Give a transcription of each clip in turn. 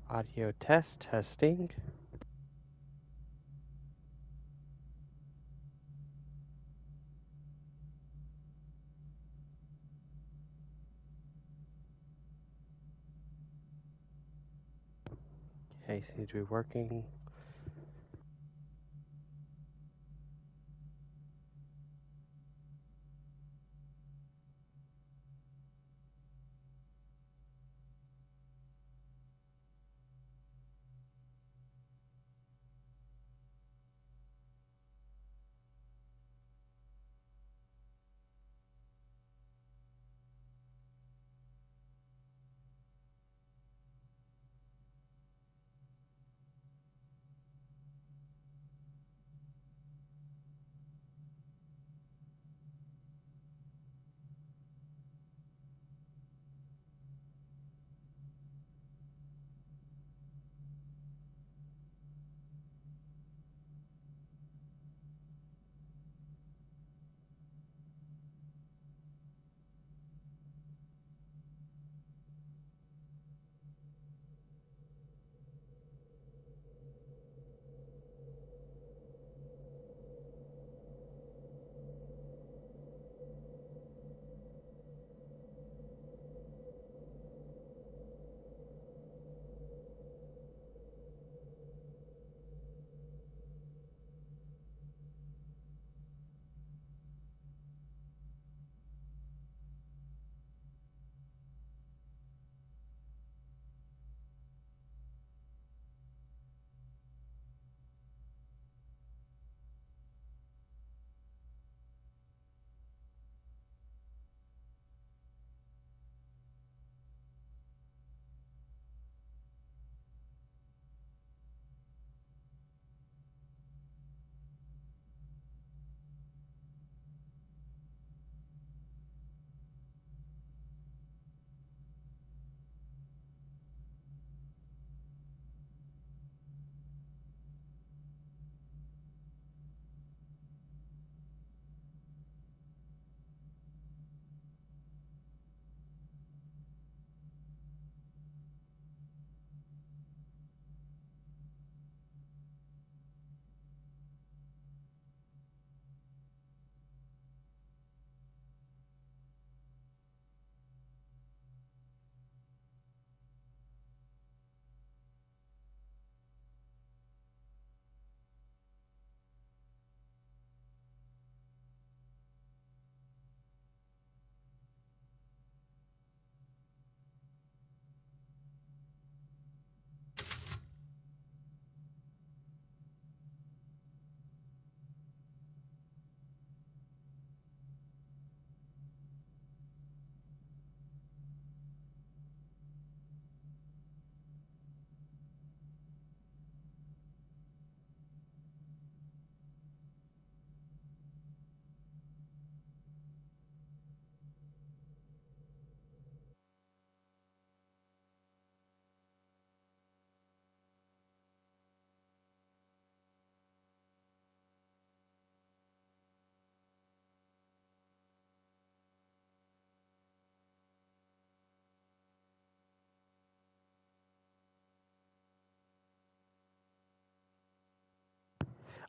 Audio test testing. Okay, seems to be working.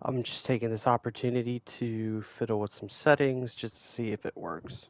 I'm just taking this opportunity to fiddle with some settings just to see if it works.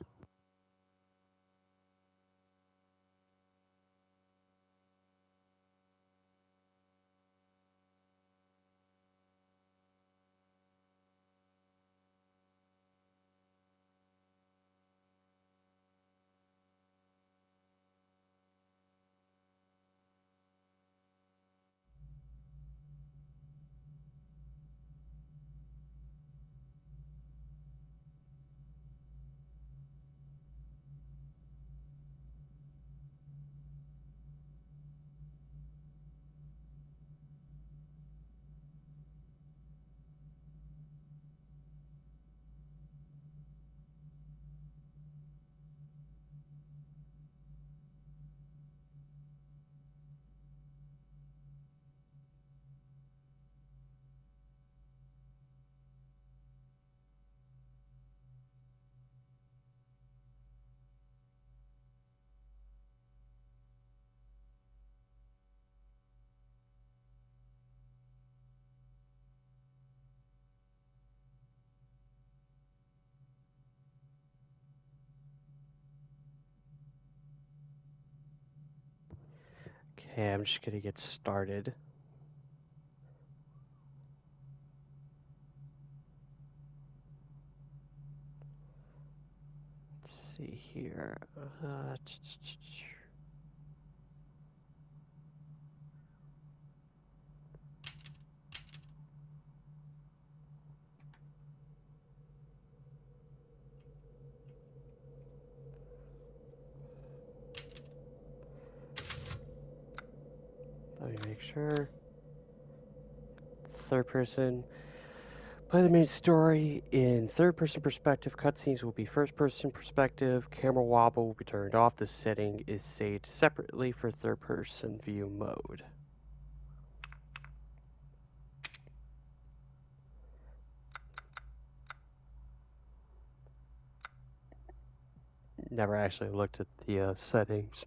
Okay, I'm just gonna get started. Let's see here. Let me make sure. Third person. Play the main story in third-person perspective. Cutscenes will be first-person perspective. Camera wobble will be turned off. The setting is saved separately for third-person view mode. Never actually looked at the settings.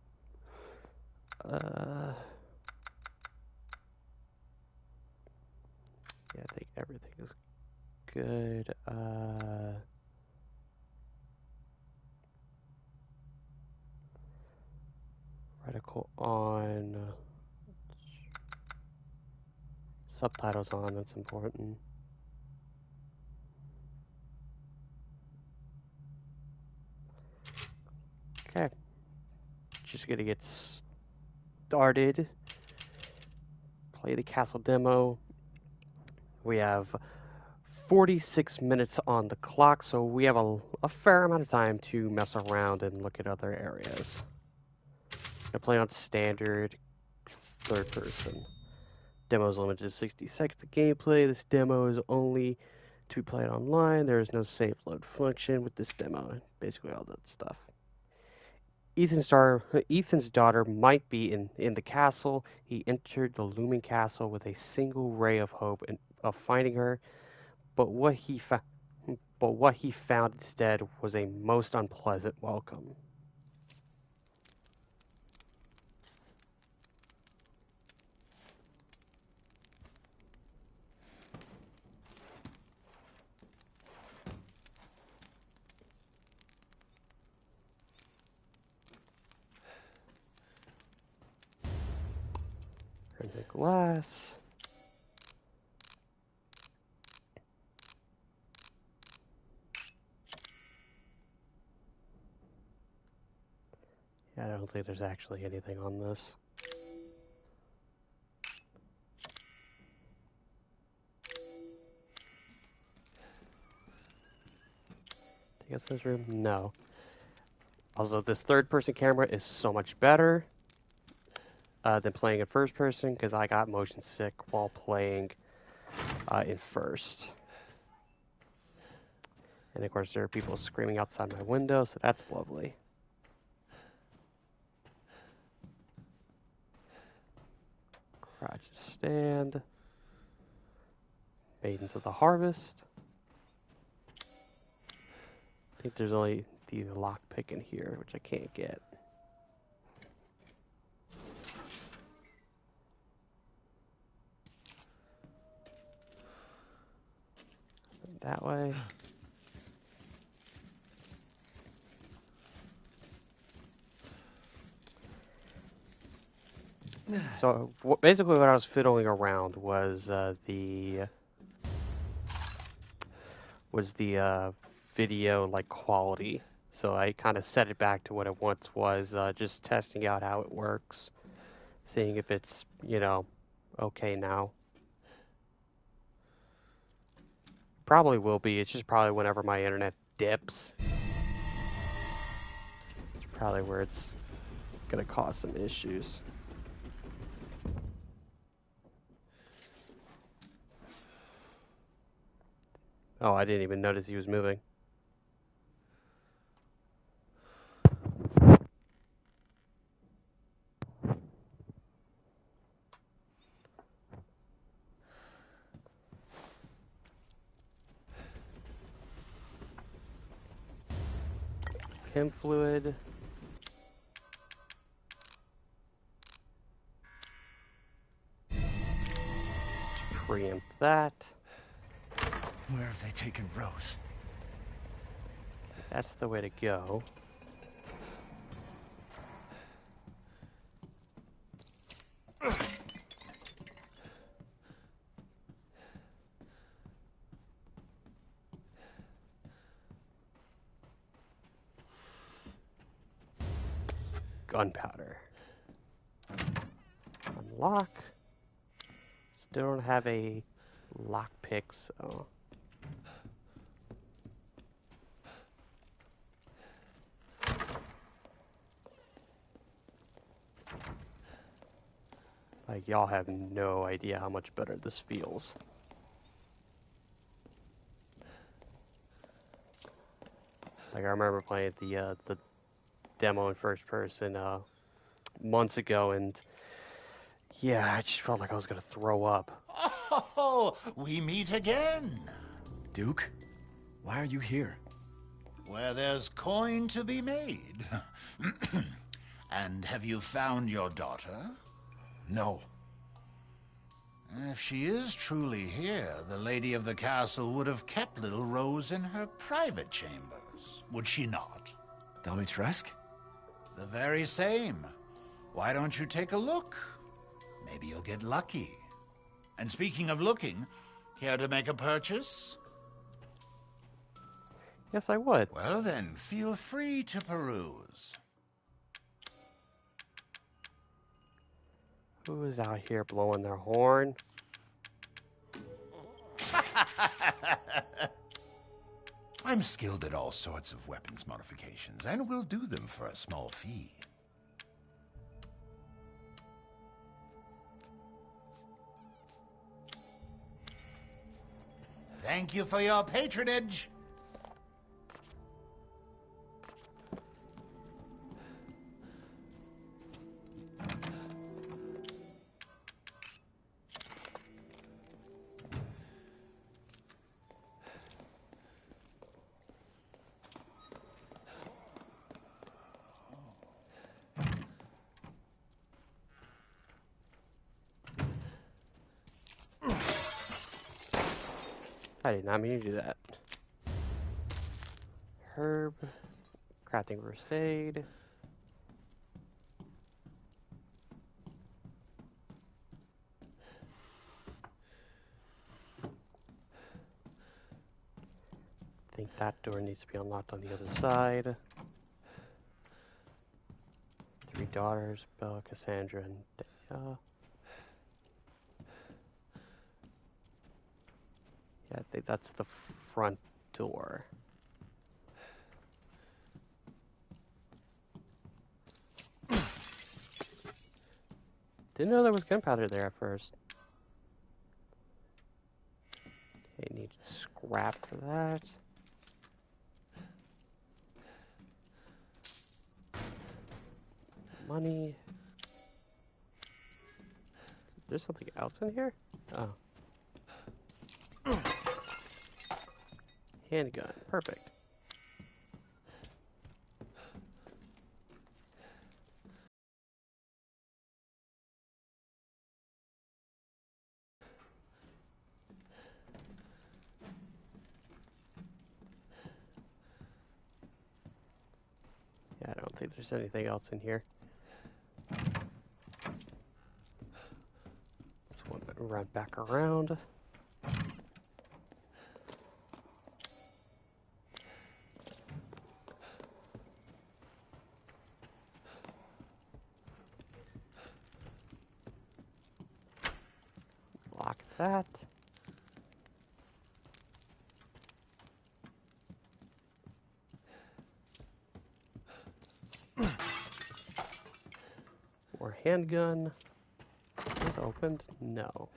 Yeah, I think everything is good. Reticle on. Subtitles on, that's important. Okay. Just gonna get started. Play the castle demo. We have 46 minutes on the clock, so we have a fair amount of time to mess around and look at other areas. I play on standard third person. Demo is limited to 60 seconds of gameplay. This demo is only to be played online. There is no save load function with this demo. Basically all that stuff. Ethan's daughter might be in the castle. He entered the looming castle with a single ray of hope of finding her, but what he found instead was a most unpleasant welcome. And the glass. Yeah, I don't think there's actually anything on this. I guess this room? No. Also, this third-person camera is so much better than playing in first person because I got motion sick while playing in first. And of course, there are people screaming outside my window, so that's lovely. Crouch stand. Maidens of the Harvest. I think there's only the lockpick in here, which I can't get. That way. So basically what I was fiddling around was the video like quality. So I kind of set it back to what it once was, just testing out how it works, seeing if it's, you know, okay now. Probably will be. It's just probably whenever my internet dips. It's probably where it's gonna cause some issues. Oh, I didn't even notice he was moving. Chem fluid. Preempt that. Where have they taken Rose? That's the way to go. gunpowder. Unlock. Still don't have a lockpick, so... Like, y'all have no idea how much better this feels. Like, I remember playing the demo in first person months ago, and yeah, I just felt like I was gonna throw up. Oh, we meet again. Duke, why are you here? Where there's coin to be made. And have you found your daughter? No. If she is truly here, the lady of the castle would have kept little Rose in her private chambers, would she not? Dimitrescu? The very same. Why don't you take a look? Maybe you'll get lucky. And speaking of looking, care to make a purchase? Yes, I would. Well then, feel free to peruse. Who is out here blowing their horn? I'm skilled at all sorts of weapons modifications, and will do them for a small fee. Thank you for your patronage. I did not mean to do that. Herb. Crafting first aid. I think that door needs to be unlocked on the other side. 3 daughters, Bella, Cassandra, and Dea. Yeah, I think that's the front door. Didn't know there was gunpowder there at first. Okay, need scrap for that. Money. There's something else in here? Oh. Handgun. Perfect. Yeah, I don't think there's anything else in here. So I'm gonna run back around. Lock that. More handgun. Is opened? No.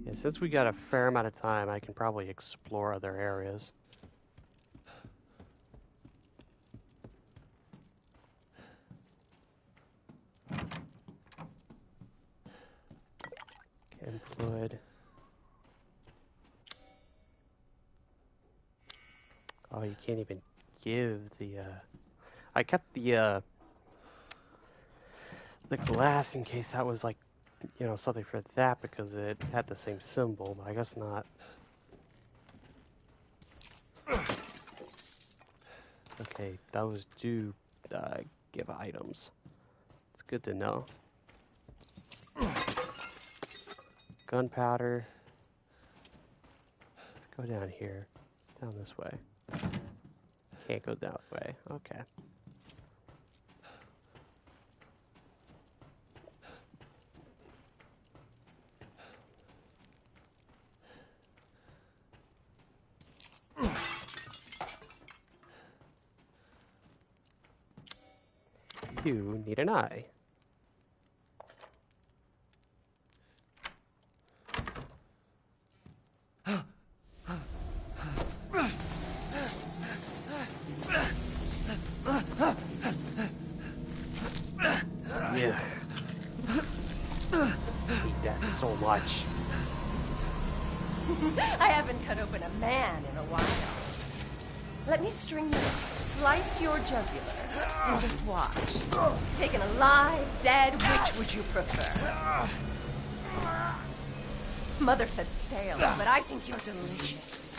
Yeah, since we got a fair amount of time, I can probably explore other areas. Chem fluid. Oh, you can't even give the, I kept the glass in case that was like, you know, something for that because it had the same symbol, but I guess not. Okay, those do give items. It's good to know. Gunpowder. Let's go down here. It's down this way. can't go that way. Okay. You need an eye. Yeah. I hate that so much. I haven't cut open a man in a while. Let me string you up, slice your jugular, and just watch. Taken alive, dead, which would you prefer? Mother said stale, but I think you're delicious.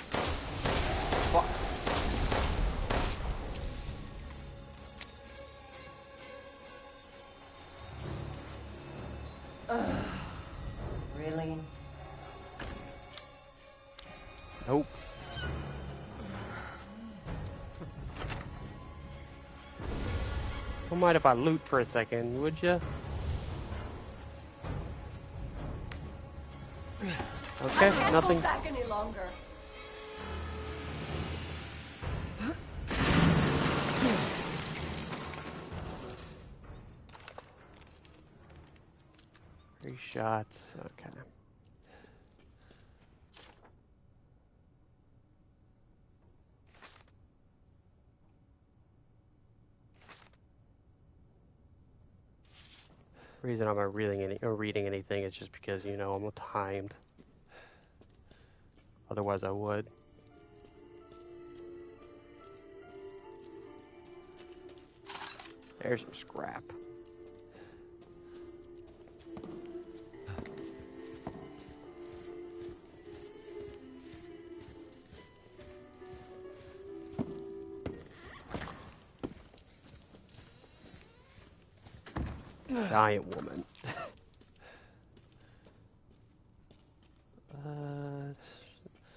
Fuck. Really? Nope. Don't mind if I loot for a second, would ya? Okay, I can't nothing. hold back any longer. Three shots. Okay. The reason I'm not reading anything is just because, you know, I'm timed. Otherwise I would. There's some scrap. Giant woman.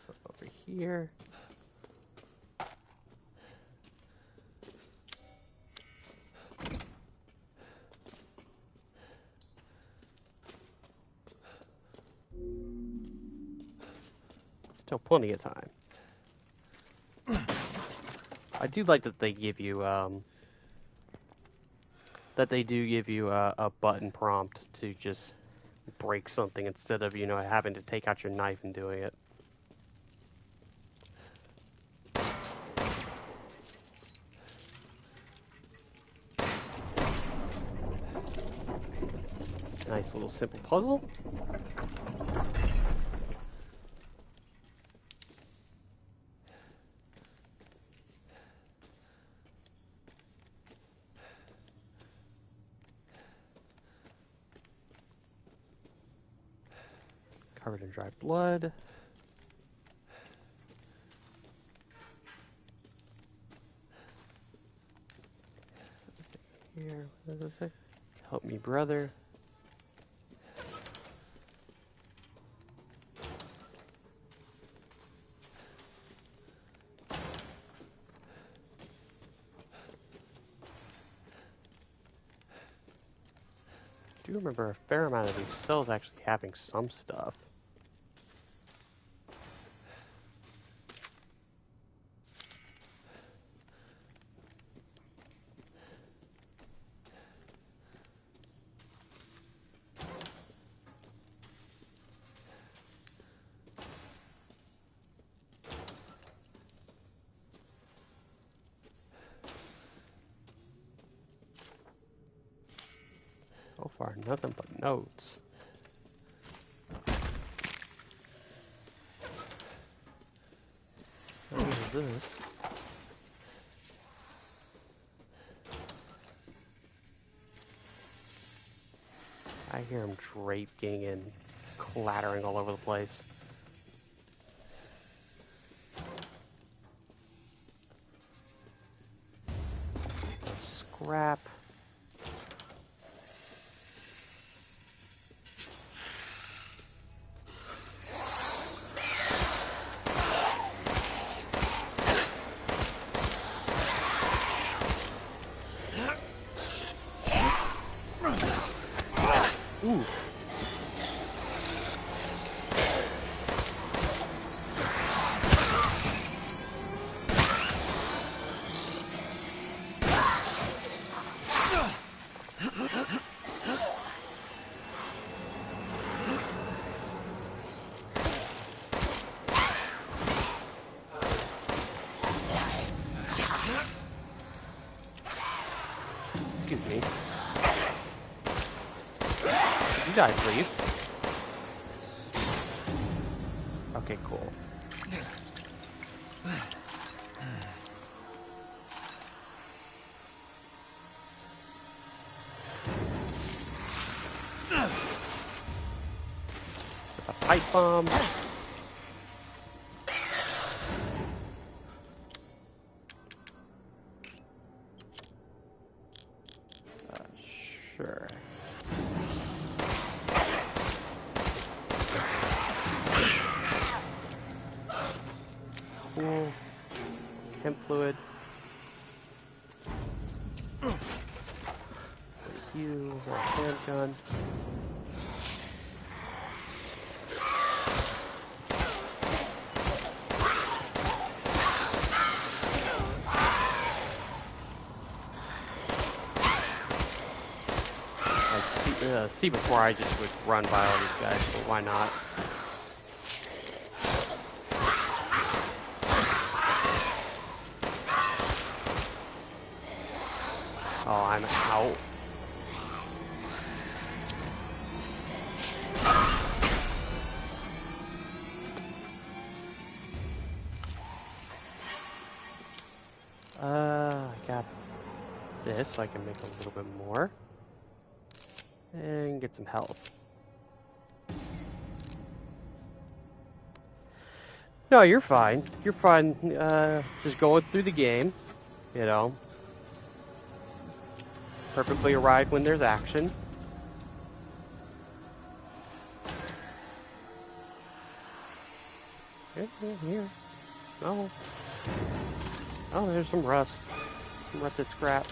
So over here. Still plenty of time. I do like that they give you, that they do give you a button prompt to just break something instead of, you know, having to take out your knife and doing it. Nice little simple puzzle. Covered in dry blood. Here, what does it say? Help me, brother. I do remember a fair amount of these cells actually having some stuff. So far, nothing but notes. What is this? I hear him draping and clattering all over the place. Scrap. Ooh. Excuse me. You guys leave. Okay, cool. A pipe bomb. Sure. Cool. Chem fluid. You, a handgun. See before I just would run by all these guys, so why not? Oh, I'm out. I got this, so I can make a little bit more. And get some health. No, you're fine. You're fine. Just going through the game, you know. Perfectly arrived when there's action. Here. Oh. Oh, there's some rust. Some rusted scrap.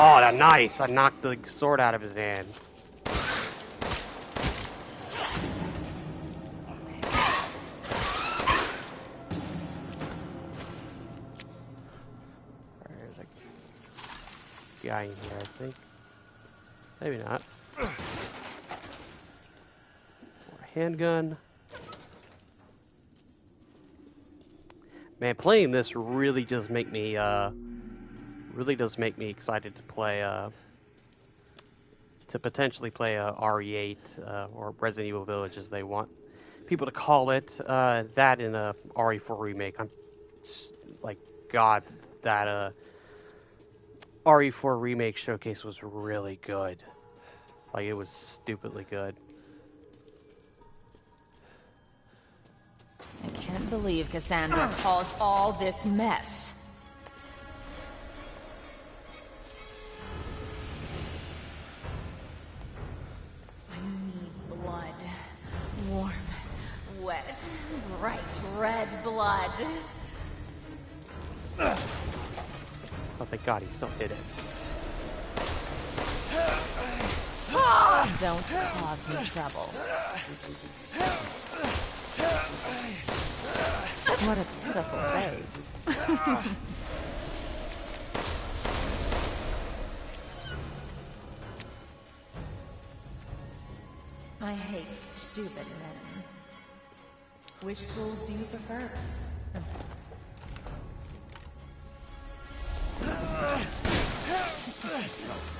Oh, that's nice! I knocked the sword out of his hand. There's a guy in here, I think. Maybe not. Or a handgun. Man, playing this really does make me excited to play to potentially play a RE8 or Resident Evil Village as they want people to call it. That in a RE4 remake. I'm like, God, that RE4 remake showcase was really good. Like, it was stupidly good. I can't believe Cassandra caused all this mess. I need blood. Warm, wet, bright red blood. Oh, thank God, he still hit it. Don't cause me trouble. What a pitiful face. I hate stupid men. Which tools do you prefer?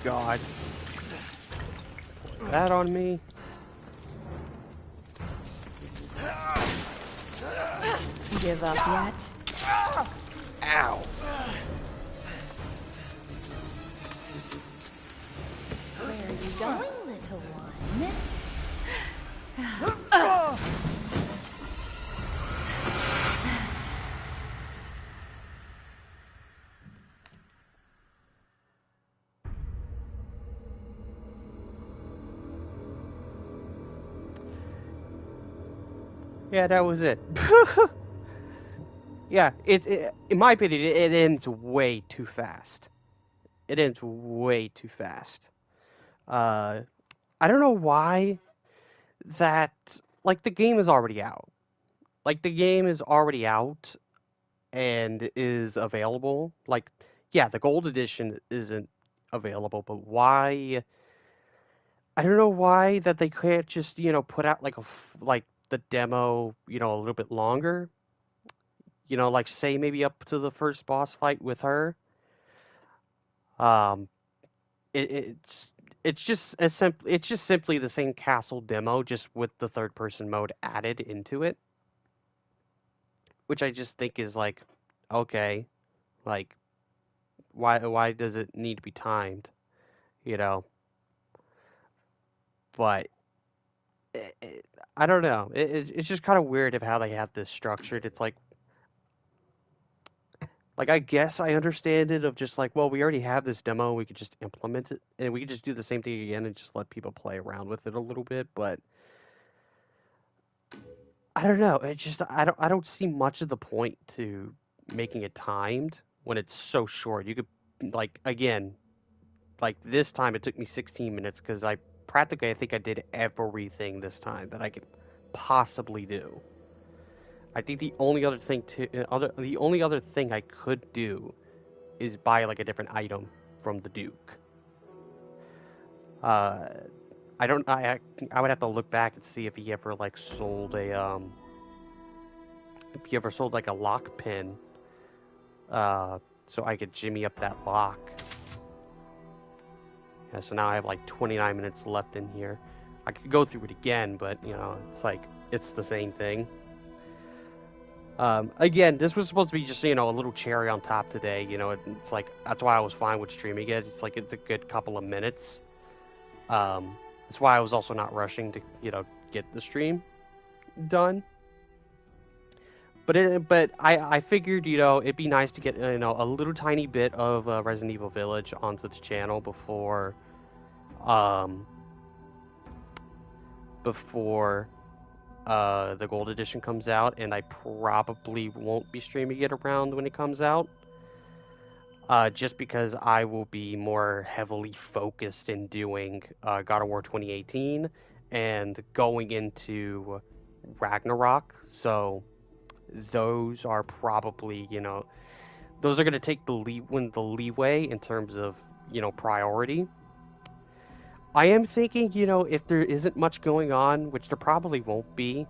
God. Pour that on me. Give up yet? Ow. Where are you going, little one? Yeah, that was it. Yeah, in my opinion, it ends way too fast. It ends way too fast. Uh, I don't know why that, like, the game is already out. Like, the game is already out and is available. Like, yeah, the gold edition isn't available, but why? I don't know why that they can't just, put out like like the demo, a little bit longer. Like say maybe up to the first boss fight with her. Um, it, it's it's just simply the same castle demo, just with the third person mode added into it, which I just think is like, okay, like why does it need to be timed, you know? But I don't know. It's just kind of weird of how they have this structured. It's like I guess I understand it of just like, well, we already have this demo, we could just implement it, and we could just do the same thing again and just let people play around with it a little bit. But I don't know. It just I don't see much of the point to making it timed when it's so short. You could like again, like this time it took me 16 minutes because I think I did everything this time that I could possibly do. I think the only other thing I could do is buy like a different item from the Duke. Uh, I don't. I would have to look back and see if he ever like sold a if he ever sold like a lock pin. So I could jimmy up that lock. Yeah, so now I have like 29 minutes left in here. I could go through it again, but it's like it's the same thing. Again, this was supposed to be just a little cherry on top today. It's like that's why I was fine with streaming it. It's like it's a good couple of minutes. That's why I was also not rushing to get the stream done. But I figured it'd be nice to get a little tiny bit of Resident Evil Village onto the channel um before the gold edition comes out, and I probably won't be streaming it around when it comes out. Just because I will be more heavily focused in doing God of War 2018 and going into Ragnarok. So those are probably, those are going to take the leeway in terms of, priority. I am thinking, if there isn't much going on, which there probably won't be,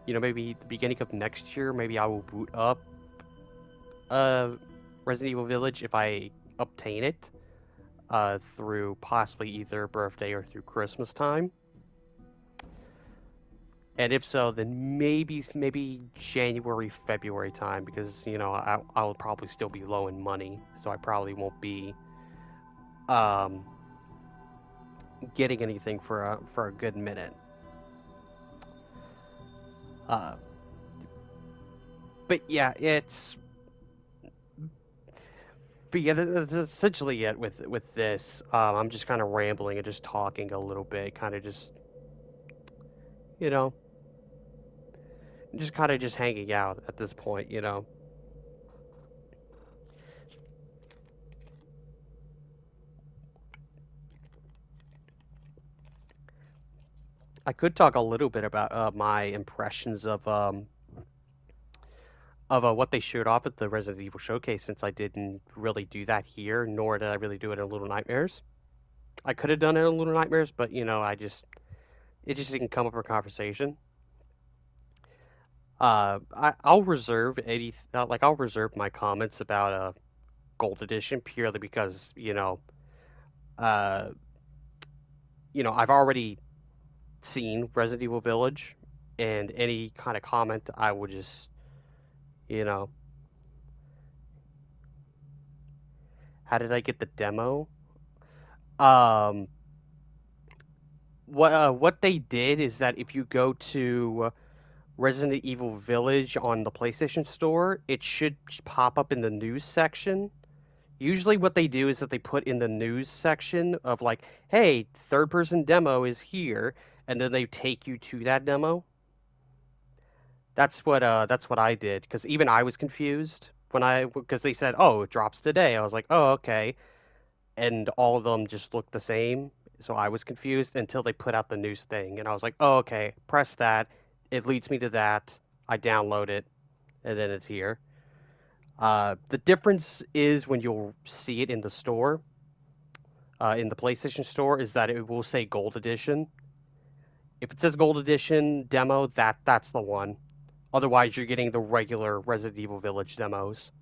maybe the beginning of next year, maybe I will boot up Resident Evil Village if I obtain it through possibly either birthday or through Christmas time. And if so, then maybe January, February time, because I will probably still be low in money, so I probably won't be getting anything for a good minute. But yeah, that's essentially it with this. I'm just kind of rambling and just talking a little bit, kind of just just kind of just hanging out at this point. I could talk a little bit about my impressions of what they showed off at the Resident Evil Showcase, since I didn't really do that here, nor did I really do it in Little Nightmares. I could have done it in Little Nightmares, but it just didn't come up for conversation. I'll reserve I'll reserve my comments about Gold Edition purely because I've already seen Resident Evil Village, and any kind of comment I would just how did I get the demo? Um, what they did is that if you go to Resident Evil Village on the PlayStation Store, it should pop up in the news section. Usually what they do is that they put in the news section of like, hey, third person demo is here, and then they take you to that demo. That's what I did, because even I was confused because they said, "Oh, it drops today." I was like, "Oh, okay," and all of them just looked the same. So I was confused until they put out the news thing, and I was like, "Oh, okay." Press that. It leads me to that. I download it, and then it's here. The difference is when you'll see it in the store, in the PlayStation Store, is that it will say Gold Edition. If it says Gold Edition demo, that's the one. Otherwise, you're getting the regular Resident Evil Village demos.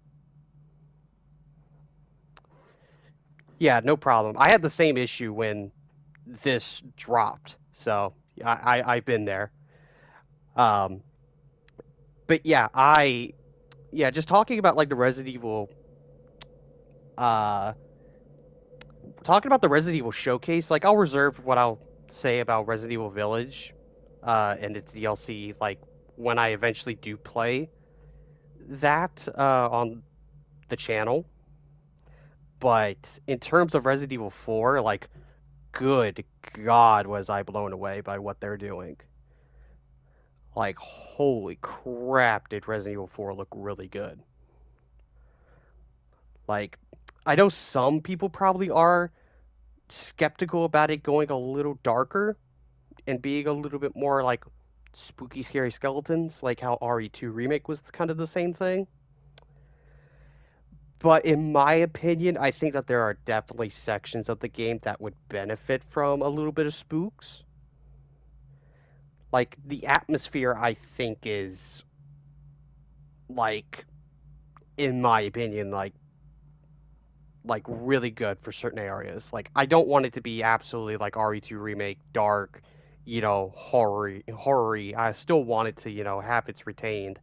Yeah, no problem. I had the same issue when this dropped, so I've been there. Um, but yeah, just talking about like the Resident Evil, uh, talking about the Resident Evil showcase. Like, I'll reserve what I'll say about Resident Evil Village, and its DLC. Like, when I eventually do play that on the channel. But in terms of Resident Evil 4, like, good God, was I blown away by what they're doing. Like, holy crap, did Resident Evil 4 look really good. Like, I know some people probably are skeptical about it going a little darker and being a little bit more like spooky, scary skeletons, like how RE2 Remake was kind of the same thing. But in my opinion, I think that there are definitely sections of the game that would benefit from a little bit of spooks. Like, the atmosphere, I think, is, like, in my opinion, like really good for certain areas. Like, I don't want it to be absolutely like RE2 Remake, dark, horror-y. I still want it to, have its retained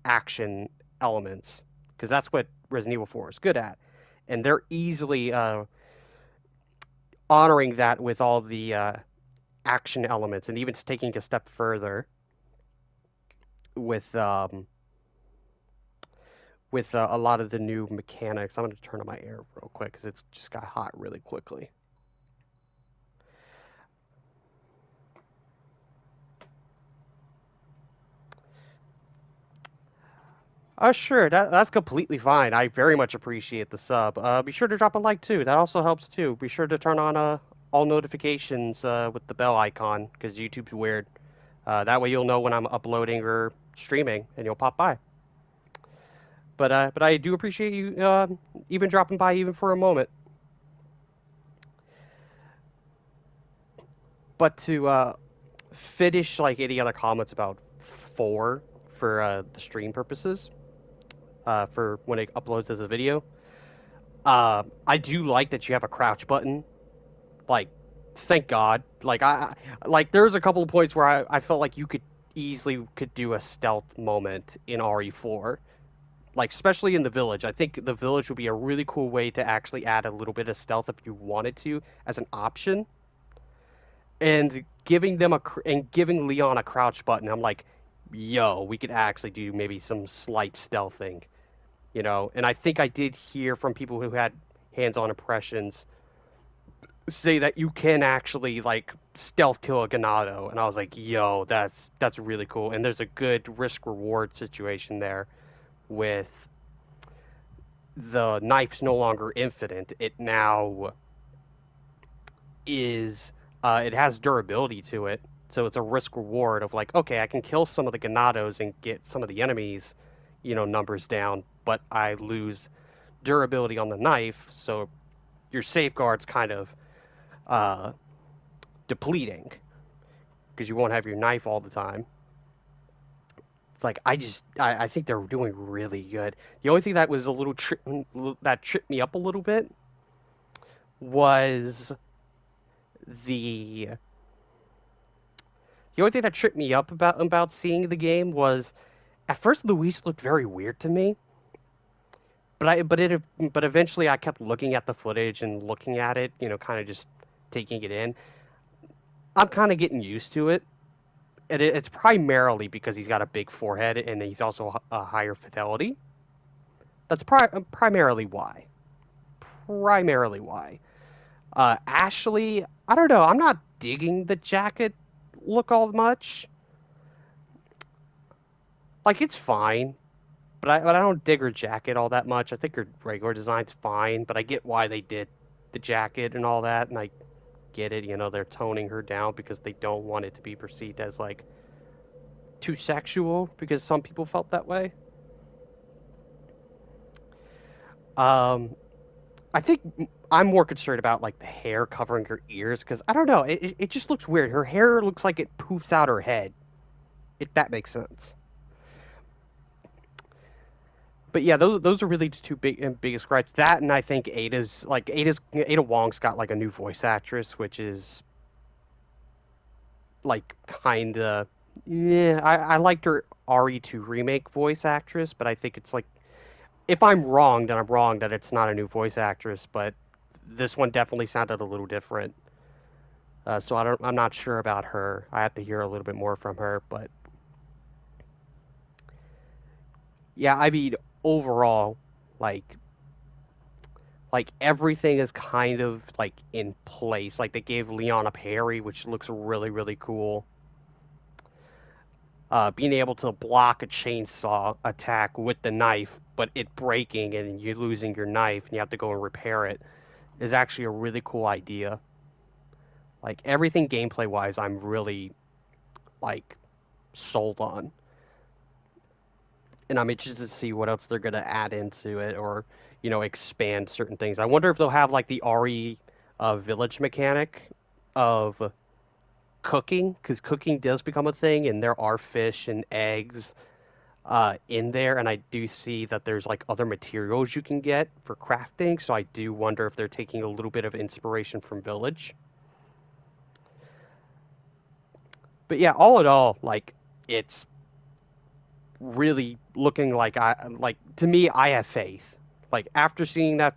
action elements, because that's what Resident Evil 4 is good at. And they're easily honoring that with all the action elements, and even taking a step further with a lot of the new mechanics. I'm going to turn on my air real quick because it's just got hot really quickly. Sure, that's completely fine. I very much appreciate the sub. Be sure to drop a like too. That also helps too. Be sure to turn on all notifications with the bell icon, because YouTube's weird. That way you'll know when I'm uploading or streaming, and you'll pop by. But I do appreciate you even dropping by even for a moment. But to finish like any other comments about 4 for the stream purposes, for when it uploads as a video, I do like that you have a crouch button. Like, thank God. Like there's a couple of points where I felt like you could easily do a stealth moment in RE4. Like, especially in the village. I think the village would be a really cool way to actually add a little bit of stealth if you wanted to as an option. And giving Leon a crouch button, I'm like, yo, we could actually do maybe some slight stealthing, And I think I did hear from people who had hands-on impressions say that you can actually like stealth kill a Ganado, and I was like, yo, that's really cool. And there's a good risk-reward situation there with the knife's no longer infinite. It now is it has durability to it, so it's a risk reward of like, okay, I can kill some of the Ganados and get some of the enemies, numbers down, but I lose durability on the knife, so your safeguard's kind of depleting because you won't have your knife all the time. It's like I think they're doing really good. The only thing that was a little that tripped me up a little bit was the only thing that tripped me up about seeing the game was, at first Luis looked very weird to me, but eventually I kept looking at the footage and looking at it, kind of just taking it in. I'm kind of getting used to it, and it's primarily because he's got a big forehead and he's also a higher fidelity. That's primarily why. Primarily why. Ashley, I don't know. I'm not digging the jacket look all much. Like, it's fine, but I don't dig her jacket all that much. I think her regular design's fine, but I get why they did the jacket and all that, and I get it. They're toning her down because they don't want it to be perceived as like too sexual, because some people felt that way. Um, I think I'm more concerned about like the hair covering her ears because I don't know. It just looks weird. Her hair looks like it poofs out her head. If that makes sense. But yeah, those are really the two biggest gripes. That, and I think Ada Wong's got like a new voice actress, which is like kind of, yeah. I liked her RE2 remake voice actress, but I think it's like, if I'm wrong, then I'm wrong that it's not a new voice actress. But this one definitely sounded a little different. So I'm not sure about her. I have to hear a little bit more from her. But yeah, I mean, overall, like everything is kind of like in place. Like they gave Leon a parry, which looks really really cool. Being able to block a chainsaw attack with the knife, but it breaking and you losing your knife and you have to go and repair it is actually a really cool idea. Like everything gameplay wise, I'm really like sold on, and I'm interested to see what else they're gonna add into it or expand certain things. I wonder if they'll have like the RE village mechanic of cooking, because cooking does become a thing, and there are fish and eggs in there, and I do see that there's like other materials you can get for crafting. So I do wonder if they're taking a little bit of inspiration from Village. But yeah, all in all, like it's really looking like to me I have faith. Like after seeing that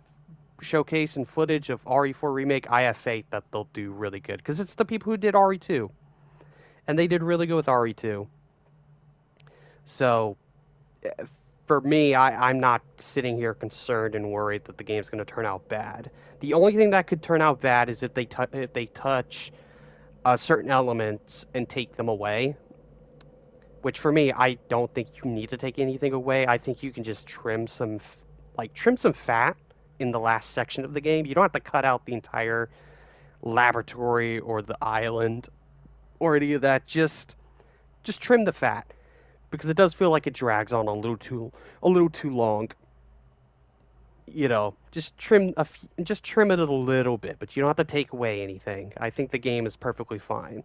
showcase and footage of RE4 remake, I have faith that they'll do really good because it's the people who did RE2, and they did really good with RE2. So for me, I'm not sitting here concerned and worried that the game's going to turn out bad. The only thing that could turn out bad is if they touch certain elements and take them away. Which for me, I don't think you need to take anything away. I think you can just trim some fat in the last section of the game. You don't have to cut out the entire laboratory or the island or any of that. Just trim the fat, because it does feel like it drags on a little too long. Just trim it a little bit, but you don't have to take away anything. I think the game is perfectly fine.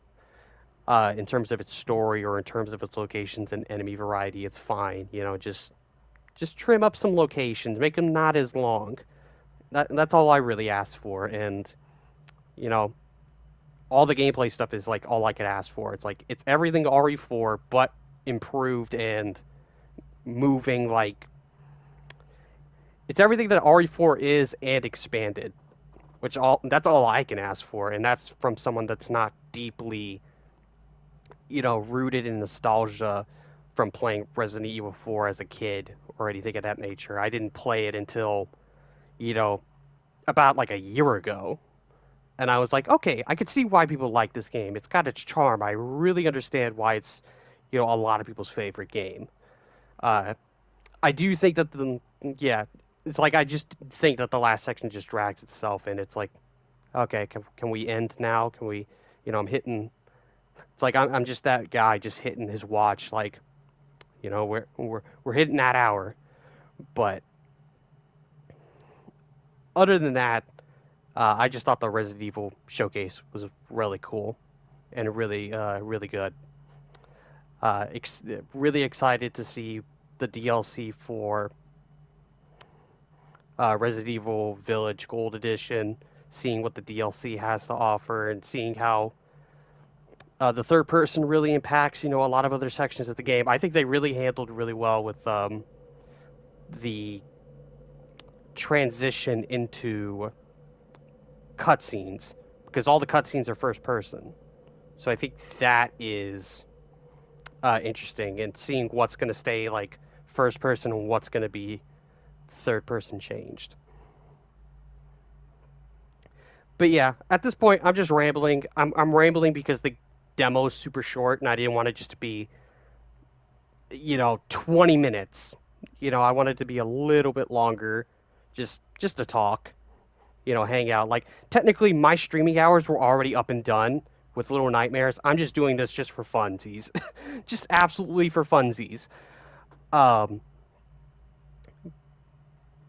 In terms of its story or in terms of its locations and enemy variety, it's fine. Just trim up some locations, make them not as long. That's all I really asked for, and you know, all the gameplay stuff is like all I could ask for. It's like it's everything RE4 but improved and moving like it's everything that RE4 is and expanded, that's all I can ask for, and that's from someone that's not deeply rooted in nostalgia from playing Resident Evil 4 as a kid or anything of that nature. I didn't play it until, about like a year ago. And I was like, okay, I could see why people like this game. It's got its charm. I really understand why it's, a lot of people's favorite game. I do think that yeah, it's like I just think that the last section just drags itself, and it's like, okay, can we end now? Can we, I'm hitting. It's like I'm just that guy just hitting his watch, like, we're hitting that hour, but other than that, I just thought the Resident Evil showcase was really cool and really really good. Really excited to see the DLC for Resident Evil Village Gold Edition, seeing what the DLC has to offer, and seeing how the third person really impacts, a lot of other sections of the game. I think they really handled really well with the transition into cutscenes, because all the cutscenes are first person. So I think that is interesting, and seeing what's going to stay like first person and what's going to be third person changed. But yeah, at this point, I'm just rambling. I'm rambling because the demo is super short, and I didn't want it just to be 20 minutes. I want it to be a little bit longer, just to talk, hang out. Like technically, my streaming hours were already up and done with Little Nightmares. I'm just doing this just for funsies, just absolutely for funsies. Um,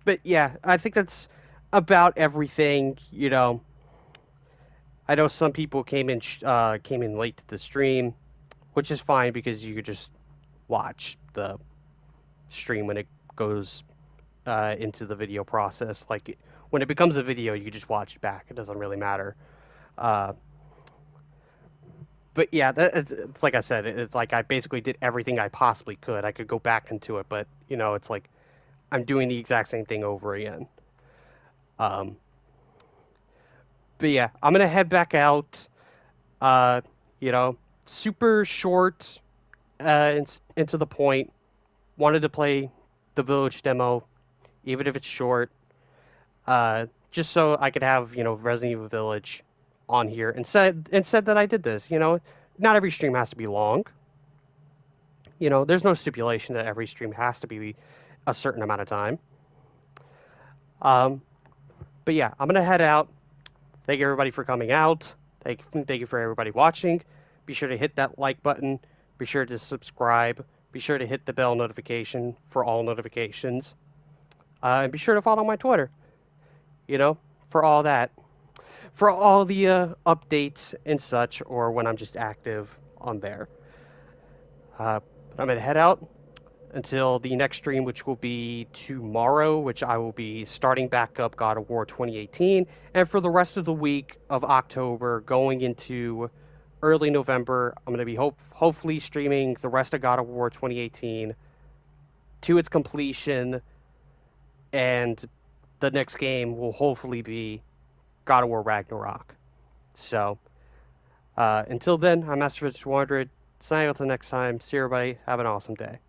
but yeah, I think that's about everything. I know some people came in late to the stream, which is fine because you could just watch the stream when it goes into the video process. Like when it becomes a video, you just watch it back. It doesn't really matter. Uh, but yeah, it's like I said. It's like I basically did everything I possibly could. I could go back into it, but it's like I'm doing the exact same thing over again. Um, but yeah, I'm gonna head back out. Uh, super short, and to the point. Wanted to play the Village demo, even if it's short, just so I could have Resident Evil Village on here, and said that I did this. Not every stream has to be long. There's no stipulation that every stream has to be a certain amount of time. But yeah, I'm gonna head out. Thank you everybody for coming out. Thank you for everybody watching. Be sure to hit that like button. Be sure to subscribe. Be sure to hit the bell notification for all notifications. And be sure to follow my Twitter. For all that. For all the updates and such, or when I'm just active on there. I'm going to head out until the next stream, which will be tomorrow, which I will be starting back up God of War 2018. And for the rest of the week of October, going into early November, I'm going to be hopefully streaming the rest of God of War 2018 to its completion. And the next game will hopefully be God of War Ragnarok. So, until then, I'm Master 100. Signing out till next time. See everybody. Have an awesome day.